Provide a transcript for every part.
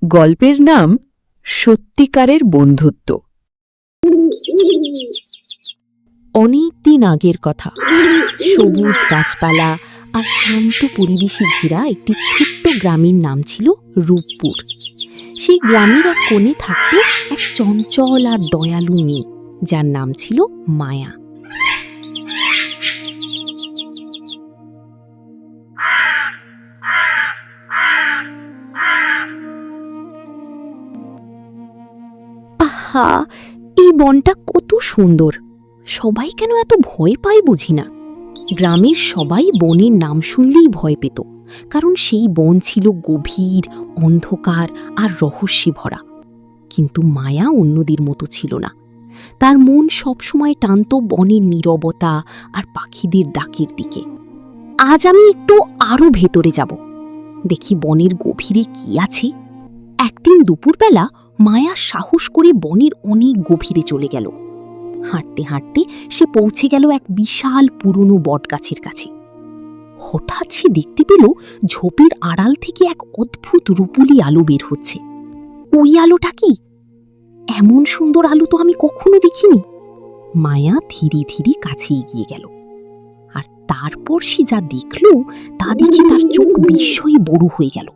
গল্পের নাম সত্যিকারের বন্ধুত্ব। অনেক দিন আগের কথা। সবুজ গাছপালা আর শান্ত পরিবেশে ঘেরা একটি ছোট্ট গ্রামের নাম ছিল রূপপুর। সেই গ্রামের এক কোণে থাকত এক চঞ্চল আর দয়ালু মেয়ে, যার নাম ছিল মায়া। আহা, এই বনটা কত সুন্দর! সবাই কেন এত ভয় পায় বুঝি না। গ্রামের সবাই বনের নাম শুনলেই ভয় পেত, কারণ সেই বন ছিল গভীর, অন্ধকার আর রহস্যে ভরা। কিন্তু মায়া অন্যদের মতো ছিল না। তার মন সবসময় টানত বনের নীরবতা আর পাখিদের ডাকের দিকে। আজ আমি একটু আরো ভেতরে যাব, দেখি বনের গভীরে কি আছে। একদিন দুপুরবেলা মায়া সাহস করে বনের অনেক গভীরে চলে গেল। হাঁটতে হাঁটতে সে পৌঁছে গেল এক বিশাল পুরনো বটগাছের কাছে। হঠাৎ সে দেখতে পেল ঝোপের আড়াল থেকে এক অদ্ভুত রূপোলি আলো বের হচ্ছে। ওই আলোটা কি? এমন সুন্দর আলো তো আমি কখনো দেখিনি। মায়া ধীরে ধীরে কাছে এগিয়ে গেল, আর তারপর সে যা দেখল তা দেখে তার চোখ বিস্ময়ে বড় হয়ে গেল।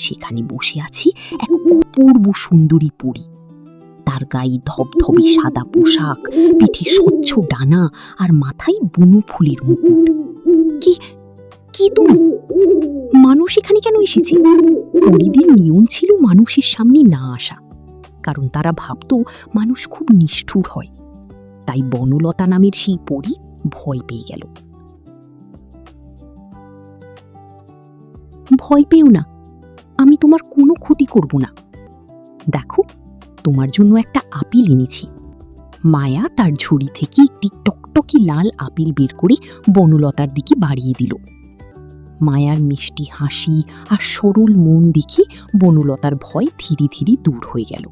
সেখানে বসে আছে এক অপূর্ব সুন্দরী পরী। তার গায়ে ধবধবে সাদা পোশাক, পিঠে স্বচ্ছ ডানা আর মাথায় বুনো ফুলের মুকুট। কি তুমি? মানুষ এখানে কেন এসেছে? পরীদের নিয়ম ছিল মানুষের সামনে না আসা, কারণ তারা ভাবত মানুষ খুব নিষ্ঠুর হয়। তাই বনলতা নামের সেই পরী ভয় পেয়ে গেল। ভয় পেও না, আমি তোমার কোনো ক্ষতি করব না। দেখো, তোমার জন্য একটা আপেল এনেছি। মায়া তার ঝুড়ি থেকে একটি টকটকি লাল আপেল বের করে বনলতার দিকে বাড়িয়ে দিল। মায়ার মিষ্টি হাসি আর সরল মন দেখে বনলতার ভয় ধীরে ধীরে দূর হয়ে গেল।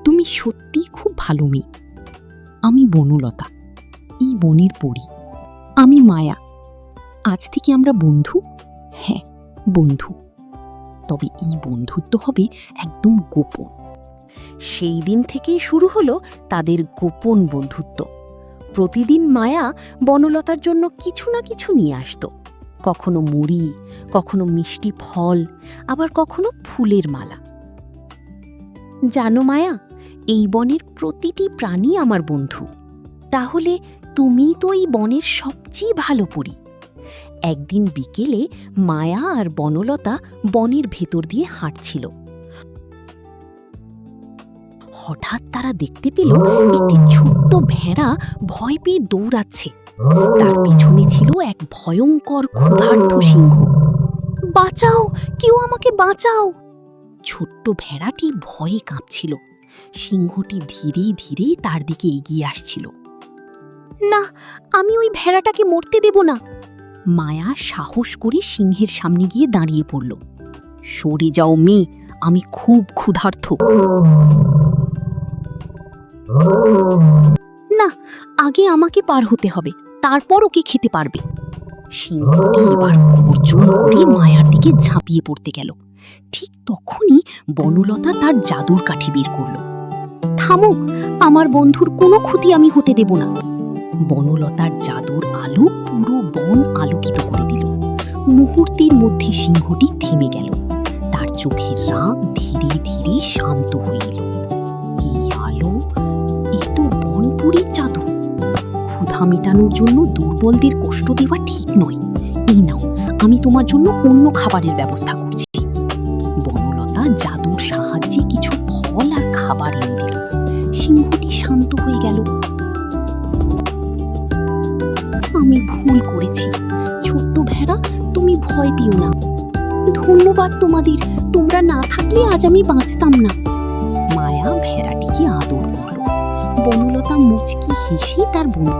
তুমি সত্যিই খুব ভালো মেয়ে। আমি বনলতা, এই বনের পরী। আমি মায়া। আজ থেকে আমরা বন্ধু। হ্যাঁ, বন্ধু। তবে এই বন্ধুত্ব হবে একদম গোপন। সেই দিন থেকেই শুরু হলো তাদের গোপন বন্ধুত্ব। প্রতিদিন মায়া বনলতার জন্য কিছু না কিছু নিয়ে আসত। কখনো মুড়ি, কখনো মিষ্টি ফল, আবার কখনো ফুলের মালা। জানো মায়া, এই বনের প্রতিটি প্রাণী আমার বন্ধু। তাহলে তুমি তো এই বনের সবচেয়ে ভালো পরী। একদিন বিকেলে মায়া আর বনলতা বনের ভেতর দিয়ে হাঁটছিল। হঠাৎ তারা দেখতে পেল একটি ছোট্ট ভেড়া ভয় পেয়ে দৌড়াচ্ছে। তার পিছনে ছিল এক ভয়ঙ্কর ক্ষুধার্ত সিংহ। বাঁচাও, কেউ আমাকে বাঁচাও! ছোট্ট ভেড়াটি ভয়ে কাঁপছিল। সিংহটি ধীরে ধীরে তার দিকে এগিয়ে আসছিল। না, আমি ওই ভেড়াটাকে মরতে দেব না। মায়া সাহস করে সিংহের সামনে গিয়ে দাঁড়িয়ে পড়ল। সরে যাও মেয়ে, আমি খুব ক্ষুধার্ত। না, আগে আমাকে পার হতে হবে, তারপর ওকে খেতে পারবে। সিংহটি এবার গর্জন করে মায়ার দিকে ঝাঁপিয়ে পড়তে গেল। ঠিক তখনই বনলতা তার জাদুর কাঠি বের করল। থামো, আমার বন্ধুর কোনো ক্ষতি আমি হতে দেব না। বনলতার জাদুর আলো পুরো বন আলোকিত করে দিল। মুহূর্তের মধ্যে সিংহটি থেমে গেল। তার চোখের রাগ ধীরে ধীরে শান্ত হয়ে এলো। এই আলো, এই তো বনপুরীর জাদু। ক্ষুধা মেটানোর জন্য দুর্বলদের কষ্ট দেওয়া ঠিক নয়। এই নাও, আমি তোমার জন্য অন্য খাবারের ব্যবস্থা করছি। বনলতা জাদুর সাহায্যে কিছু ফল আর খাবার এনে দিল। সিংহটি শান্ত হয়ে গেল। আমি ভুল করেছি। ছোট্ট ভেড়া, তুমি ভয় পেও না। ধন্যবাদ তোমাদের, তোমরা না থাকলে আজ আমি বাঁচতাম না। মায়া ভেড়াটিকে আদর করল। বনলতা মুচকি হেসে তার বন্ধু